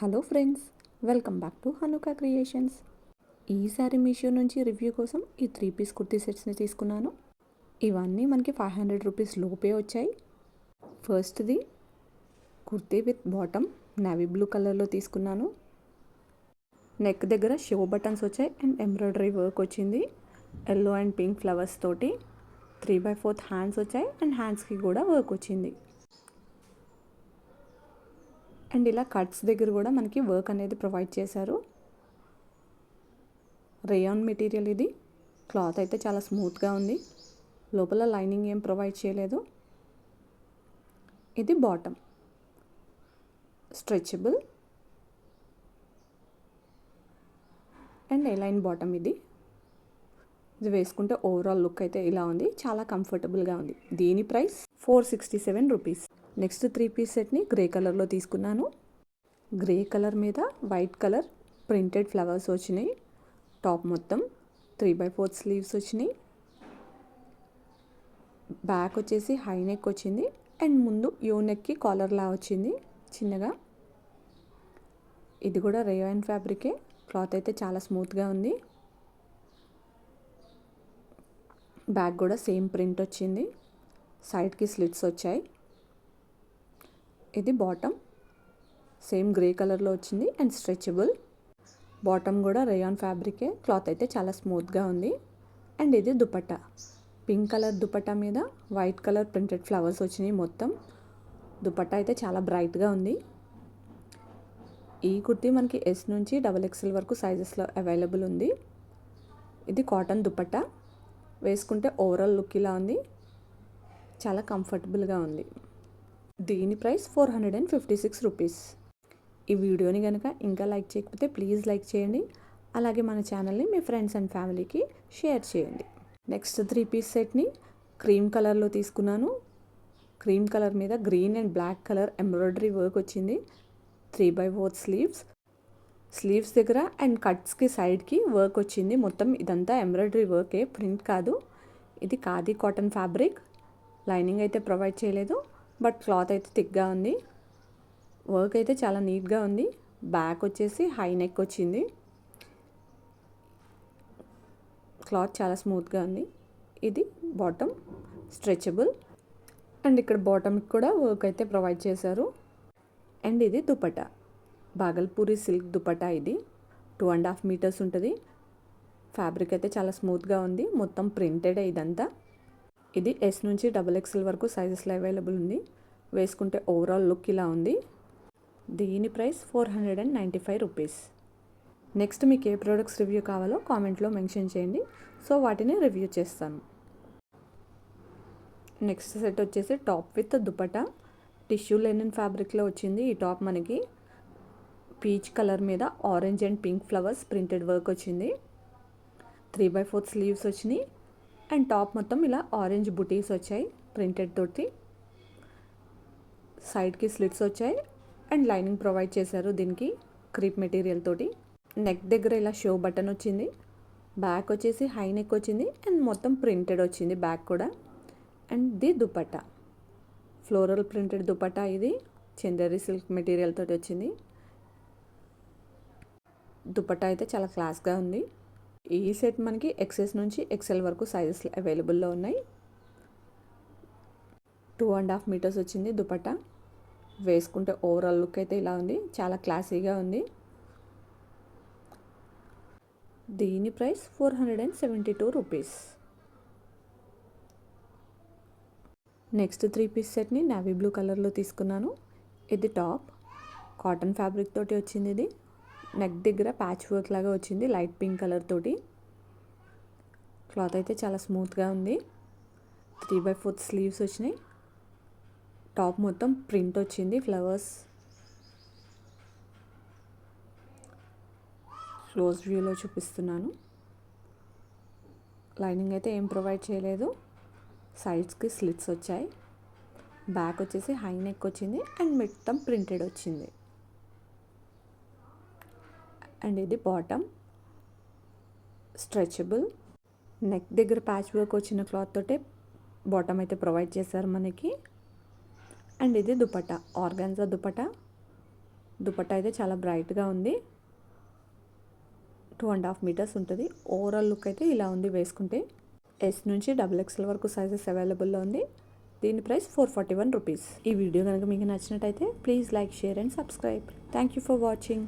Hello friends, welcome back to హనుకా creations. ఈసారి మీషో నుంచి review కోసం ఈ 3 పీస్ కుర్తీ సెట్స్ని తీసుకున్నాను. ఇవన్నీ మనకి 500 రూపీస్ లోపే వచ్చాయి. ఫస్ట్ది kurti with bottom navy blue కలర్లో తీసుకున్నాను. నెక్ దగ్గర షో బటన్స్ వచ్చాయి అండ్ ఎంబ్రాయిడరీ వర్క్ వచ్చింది. ఎల్లో అండ్ పింక్ ఫ్లవర్స్ తోటి 3/4 హ్యాండ్స్ వచ్చాయి అండ్ హ్యాండ్స్కి కూడా వర్క్ వచ్చింది. అండ్ ఇలా కట్స్ దగ్గర కూడా మనకి వర్క్ అనేది ప్రొవైడ్ చేశారు. రేయాన్ మెటీరియల్ ఇది. క్లాత్ అయితే చాలా స్మూత్గా ఉంది. లోపల లైనింగ్ ఏం ప్రొవైడ్ చేయలేదు. ఇది bottom stretchable and a line bottom. ఇది వేసుకుంటే ఓవరాల్ లుక్ అయితే ఇలా ఉంది. చాలా కంఫర్టబుల్గా ఉంది. దీని ప్రైస్ 467 రూపీస్. నెక్స్ట్ 3 పీస్ సెట్ని గ్రే కలర్లో తీసుకున్నాను. గ్రే కలర్ మీద వైట్ కలర్ ప్రింటెడ్ ఫ్లవర్స్ వచ్చినాయి. టాప్ మొత్తం 3/4 స్లీవ్స్ వచ్చినాయి. బ్యాక్ వచ్చేసి హై నెక్ వచ్చింది అండ్ ముందు యూ నెక్కి కాలర్లా వచ్చింది చిన్నగా. ఇది కూడా రేయాన్ ఫ్యాబ్రికే. క్లాత్ అయితే చాలా స్మూత్గా ఉంది. బ్యాక్ కూడా సేమ్ ప్రింట్ వచ్చింది. సైడ్కి స్లిట్స్ వచ్చాయి. ఇది బాటమ్ సేమ్ గ్రే కలర్లో వచ్చింది అండ్ స్ట్రెచబుల్. బాటమ్ కూడా రేయాన్ ఫ్యాబ్రికే. క్లాత్ అయితే చాలా స్మూత్గా ఉంది. అండ్ ఇది దుపట్టా. పింక్ కలర్ దుపట్టా మీద వైట్ కలర్ ప్రింటెడ్ ఫ్లవర్స్ వచ్చినాయి మొత్తం. దుపట్టా అయితే చాలా బ్రైట్గా ఉంది. ఈ కుర్తీ మనకి ఎస్ నుంచి XXL వరకు సైజెస్లో అవైలబుల్ ఉంది. ఇది కాటన్ దుపట్టా. వేసుకుంటే ఓవరాల్ లుక్ ఇలా ఉంది. చాలా కంఫర్టబుల్గా ఉంది. దీని ప్రైస్ 456 రూపీస్. ఈ వీడియోని కనుక ఇంకా లైక్ చేయకపోతే ప్లీజ్ లైక్ చేయండి. అలాగే మన ఛానల్ని మీ ఫ్రెండ్స్ అండ్ ఫ్యామిలీకి షేర్ చేయండి. నెక్స్ట్ 3 పీస్ సెట్ని క్రీమ్ కలర్లో తీసుకున్నాను. క్రీమ్ కలర్ మీద green and black colour embroidery work వచ్చింది. 3/4 స్లీవ్స్ దగ్గర అండ్ కట్స్కి సైడ్కి వర్క్ వచ్చింది. మొత్తం ఇదంతా ఎంబ్రాయిడరీ వర్కే, ప్రింట్ కాదు. ఇది ఖాదీ కాటన్ ఫ్యాబ్రిక్. లైనింగ్ అయితే ప్రొవైడ్ చేయలేదు, బట్ క్లాత్ అయితే థిక్గా ఉంది. వర్క్ అయితే చాలా నీట్గా ఉంది. బ్యాక్ వచ్చేసి హై నెక్ వచ్చింది. క్లాత్ చాలా స్మూత్గా ఉంది. ఇది బాటమ్ స్ట్రెచబుల్ అండ్ ఇక్కడ బాటమ్కి కూడా వర్క్ అయితే ప్రొవైడ్ చేశారు. అండ్ ఇది దుపట్టా బాగల్పూరి సిల్క్ దుపట్టా. ఇది 2.5 మీటర్స్ ఉంటుంది. ఫ్యాబ్రిక్ అయితే చాలా స్మూత్గా ఉంది. మొత్తం ప్రింటెడ్ ఇదంతా. ఇది ఎస్ నుంచి XXL వరకు సైజెస్లో అవైలబుల్ ఉంది. వేసుకుంటే ఓవరాల్ లుక్ ఇలా ఉంది. దీని ప్రైస్ 495 రూపీస్. నెక్స్ట్ మీకు ఏ ప్రోడక్ట్స్ రివ్యూ కావాలో కామెంట్లో మెన్షన్ చేయండి. సో వాటిని రివ్యూ చేస్తాను. నెక్స్ట్ సెట్ వచ్చేసి top with dupatta. Tissue linen ఫ్యాబ్రిక్లో వచ్చింది. ఈ టాప్ మనకి పీచ్ కలర్ మీద orange and pink flowers printed work వచ్చింది. 3/4 స్లీవ్స్ వచ్చినాయి అండ్ టాప్ మొత్తం ఇలా ఆరెంజ్ బుటీస్ వచ్చాయి ప్రింటెడ్ తోటి. సైడ్కి స్లిట్స్ వచ్చాయి అండ్ లైనింగ్ ప్రొవైడ్ చేశారు దీనికి క్రీప్ మెటీరియల్ తోటి. నెక్ దగ్గర ఇలా షో బటన్ వచ్చింది. బ్యాక్ వచ్చేసి హై నెక్ వచ్చింది అండ్ మొత్తం ప్రింటెడ్ వచ్చింది బ్యాక్ కూడా. And the dupatta floral printed dupatta. ఇది చందేరి సిల్క్ మెటీరియల్ తోటి వచ్చింది. దుపట్టా అయితే చాలా క్లాస్గా ఉంది. ఈ సెట్ మనకి XS నుంచి XL వరకు సైజెస్ అవైలబుల్లో ఉన్నాయి. 2.5 మీటర్స్ వచ్చింది దుపట్టా. వేసుకుంటే ఓవరాల్ లుక్ అయితే ఇలా ఉంది. చాలా క్లాసీగా ఉంది. దీని ప్రైస్ 472 రూపీస్. నెక్స్ట్ 3 పీస్ సెట్ని నేవీ బ్లూ కలర్లో తీసుకున్నాను. ఇది టాప్ కాటన్ ఫ్యాబ్రిక్ తోటి వచ్చింది. ఇది నెక్ దగ్గర ప్యాచ్ వర్క్ లాగా వచ్చింది లైట్ పింక్ కలర్ తోటి. క్లాత్ అయితే చాలా స్మూత్గా ఉంది. 3/4 స్లీవ్స్ వచ్చినాయి. టాప్ మొత్తం ప్రింట్ వచ్చింది ఫ్లవర్స్. క్లోజ్ వ్యూలో చూపిస్తున్నాను. లైనింగ్ అయితే ఏం ప్రొవైడ్ చేయలేదు. సైడ్స్కి స్లిట్స్ వచ్చాయి. బ్యాక్ వచ్చేసి హై నెక్ వచ్చింది అండ్ మొత్తం ప్రింటెడ్ వచ్చింది. అండ్ ఇది బాటమ్ స్ట్రెచబుల్. నెక్ దగ్గర ప్యాచ్ వర్క్ వచ్చిన క్లాత్ తోటే బాటమ్ అయితే ప్రొవైడ్ చేశారు మనకి. అండ్ ఇది దుపట్టా ఆర్గాన్జా దుపట్టా. దుపట్టా అయితే చాలా బ్రైట్గా ఉంది. 2.5 మీటర్స్ ఉంటుంది. ఓవరాల్ లుక్ అయితే ఇలా ఉంది వేసుకుంటే. ఎస్ నుంచి XXL వరకు సైజెస్ అవైలబుల్లో ఉంది. దీని ప్రైస్ 441 రూపీస్. ఈ వీడియో కనుక మీకు నచ్చినట్టయితే please like, share and subscribe. Thank you for watching.